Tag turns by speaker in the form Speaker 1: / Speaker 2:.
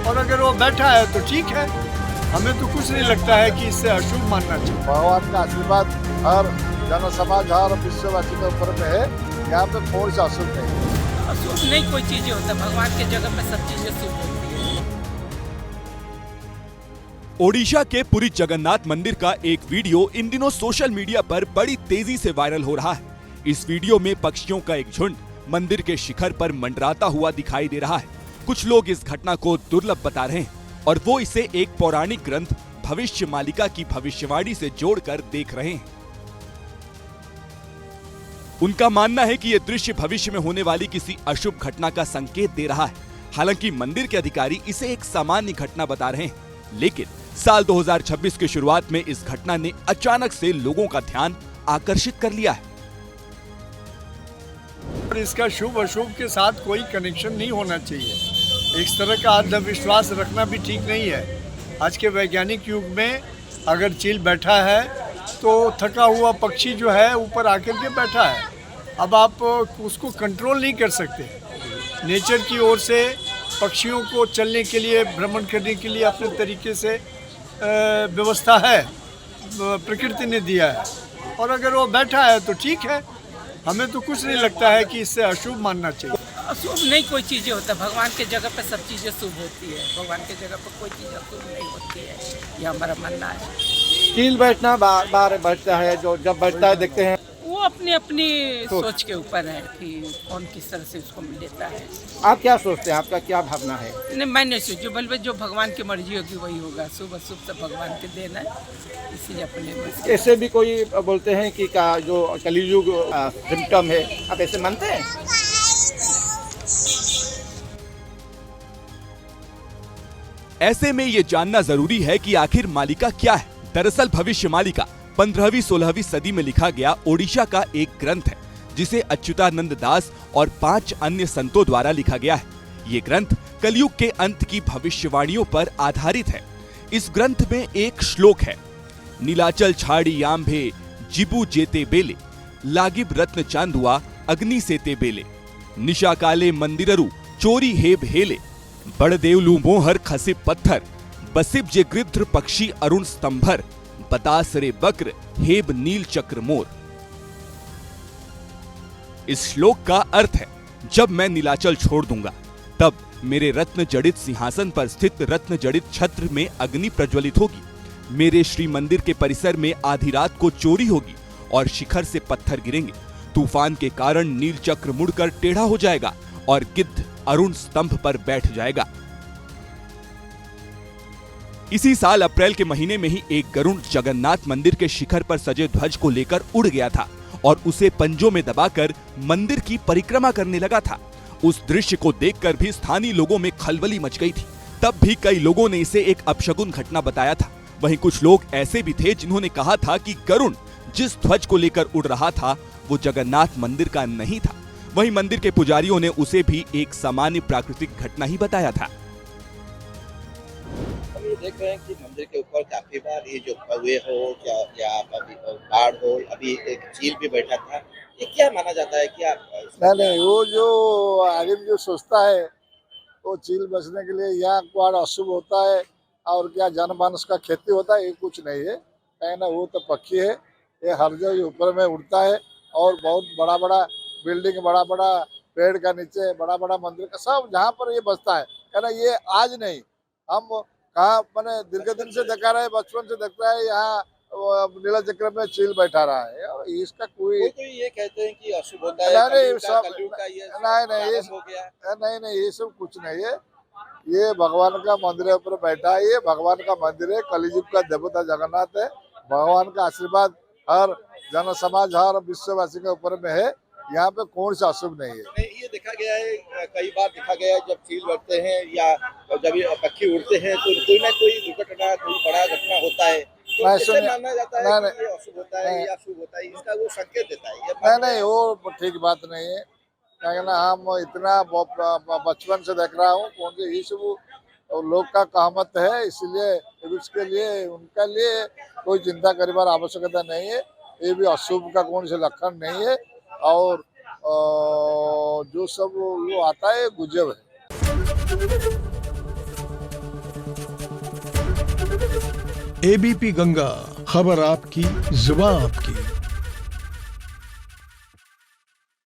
Speaker 1: और अगर वो बैठा है तो ठीक है, हमें तो कुछ नहीं लगता है कि इससे अशुभ मानना चाहिए।
Speaker 2: भगवान का आशीर्वाद हर जन समाज हर विश्ववासी के ऊपर में है, यहाँ पे कोई सा अशुभ नहीं।
Speaker 3: अशुभ नहीं कोई चीजें होता, भगवान के जगह पे सब चीजें शुभ होती है।
Speaker 4: ओडिशा के पुरी जगन्नाथ मंदिर का एक वीडियो इन दिनों सोशल मीडिया पर बड़ी तेजी से वायरल हो रहा है। इस वीडियो में पक्षियों का एक झुंड मंदिर के शिखर पर मंडराता हुआ दिखाई दे रहा है। कुछ लोग इस घटना को दुर्लभ बता रहे हैं और वो इसे एक पौराणिक ग्रंथ भविष्य मालिका की भविष्यवाणी से जोड़कर देख रहे हैं। उनका मानना है कि यह दृश्य भविष्य में होने वाली किसी अशुभ घटना का संकेत दे रहा है। हालांकि मंदिर के अधिकारी इसे एक सामान्य घटना बता रहे हैं, लेकिन साल 2026 की शुरुआत में इस घटना ने अचानक से लोगों का ध्यान आकर्षित कर लिया है।
Speaker 1: और इसका शुभ अशुभ के साथ कोई कनेक्शन नहीं होना चाहिए। इस तरह का अंधविश्वास रखना भी ठीक नहीं है। आज के वैज्ञानिक युग में अगर चील बैठा है तो थका हुआ पक्षी जो है ऊपर आकर के बैठा है। अब आप उसको कंट्रोल नहीं कर सकते। नेचर की ओर से पक्षियों को चलने के लिए, भ्रमण करने के लिए अपने तरीके से व्यवस्था है, प्रकृति ने दिया है। और अगर वो बैठा है तो ठीक है, हमें तो कुछ नहीं लगता है कि इससे अशुभ मानना चाहिए।
Speaker 3: अशुभ नहीं कोई चीजें होता, भगवान के जगह पे सब चीजें शुभ होती है। भगवान के जगह पे कोई चीज अशुभ नहीं होती है, ये हमारा मानना है।
Speaker 5: चील बैठना बार बार बैठता है, जो जब बैठता है देखते हैं।
Speaker 3: वो अपनी अपनी सोच के ऊपर है कि कौन किस तरह से उसको लेता है।
Speaker 5: आप क्या सोचते हैं, आपका क्या भावना है?
Speaker 3: नहीं, मैं नहीं सोचू, बल्कि जो भगवान की मर्जी होगी वही होगा। शुभ अशुभ सब भगवान के देना है, इसीलिए अपने
Speaker 5: ऐसे भी कोई बोलते हैं कि का जो कलियुग सिम्टम है, आप ऐसे मानते हैं?
Speaker 4: ऐसे में ये जानना जरूरी है कि आखिर मालिका क्या है। दरअसल भविष्य मालिका 15वीं-16वीं सदी में लिखा गया ओडिशा का एक ग्रंथ है, जिसे अच्युतानंद दास और 5 अन्य संतों द्वारा लिखा गया है। ये ग्रंथ कलयुग के अंत की भविष्यवाणियों पर आधारित है। इस ग्रंथ में एक श्लोक है, नीलाचल छाड़ी यांभे जिबू जेते बेले, लागिब रत्न चांदुआ अग्नि सेते बेले, निशा काले मंदिररु चोरी हेब हेले, बड़देवलू मोहर खसिब पत्थर, बसिब जे गृध्र पक्षी अरुण स्तंभर, बतासरे बक्र हेब नील चक्र मोर। इस श्लोक का अर्थ है, जब मैं नीलाचल छोड़ दूंगा तब मेरे रत्न जड़ित सिंहासन पर स्थित रत्न जड़ित छत्र में अग्नि प्रज्वलित होगी, मेरे श्री मंदिर के परिसर में आधी रात को चोरी होगी और शिखर से पत्थर गिरेंगे। तूफान के कारण नील चक्र मुड़कर टेढ़ा हो जाएगा और गिद्ध अरुण स्तंभ पर बैठ जाएगा। इसी साल अप्रैल के महीने में ही एक गरुड़ जगन्नाथ मंदिर के शिखर पर सजे ध्वज को लेकर उड़ गया था और उसे पंजों में दबाकर मंदिर की परिक्रमा करने लगा था। उस दृश्य को देखकर भी स्थानीय लोगों में खलबली मच गई थी। तब भी कई लोगों ने इसे एक अपशगुन घटना बताया था। वहीं कुछ लोग ऐसे भी थे जिन्होंने कहा था कि गरुड़ जिस ध्वज को लेकर उड़ रहा था वो जगन्नाथ मंदिर का नहीं था। वहीं मंदिर के पुजारियों ने उसे भी एक सामान्य प्राकृतिक घटना ही बताया था।
Speaker 6: देख रहे हैं कि मंदिर के ऊपर काफी बार ये जो कौवे हो या अभी बाढ़ हो, अभी एक चील भी बैठा था। ये क्या माना जाता है? क्या
Speaker 2: नहीं, वो जो आदमी जो सोचता है वो चील बचने के लिए यहाँ कुआड़ अशुभ होता है और क्या जनमानस का खेती होता है, ये कुछ नहीं है। कहीं ना वो तो पक्षी है, ये हर जगह ऊपर में उड़ता है और बहुत बड़ा बड़ा बिल्डिंग, बड़ा बड़ा पेड़ का नीचे, बड़ा बड़ा मंदिर का सब जहाँ पर ये बसता है। कहना ये आज नहीं, हम कहा मैंने दीर्घ दिन से देखा रहा है, बचपन से देखता है यहाँ नीला चक्र में चील बैठा रहा है। इसका कोई
Speaker 6: ये कहते हैं कि अशुभ होता है,
Speaker 2: नहीं, ये सब कुछ नहीं है। ये भगवान का मंदिर है, ऊपर बैठा है, ये भगवान का मंदिर है, कलियुग का देवता जगन्नाथ है। भगवान का आशीर्वाद हर जन समाज हर विश्ववासी के ऊपर में है, यहाँ पे कौन सा अशुभ नहीं है।
Speaker 6: ये देखा गया है, कई बार देखा गया है, जब चील बढ़ते हैं या जब ये पक्षी उड़ते हैं तो कोई ना कोई दुर्घटना, कोई बड़ा घटना होता है, तो कैसे माना जाता है कि ये अशुभ होता है या शुभ होता है? इसका वो संकेत देता है।
Speaker 2: नहीं, वो ठीक बात नहीं है। क्या हम इतना बचपन से देख रहा हूँ, कौन से ये सब लोग का कहमत है, इसलिए इसके लिए उनके लिए कोई चिंता करने आवश्यकता नहीं है। ये भी अशुभ का कौन से लक्षण नहीं है और जो सब वो आता है गुजब है।
Speaker 7: एबीपी गंगा, खबर आपकी, जुबान आपकी।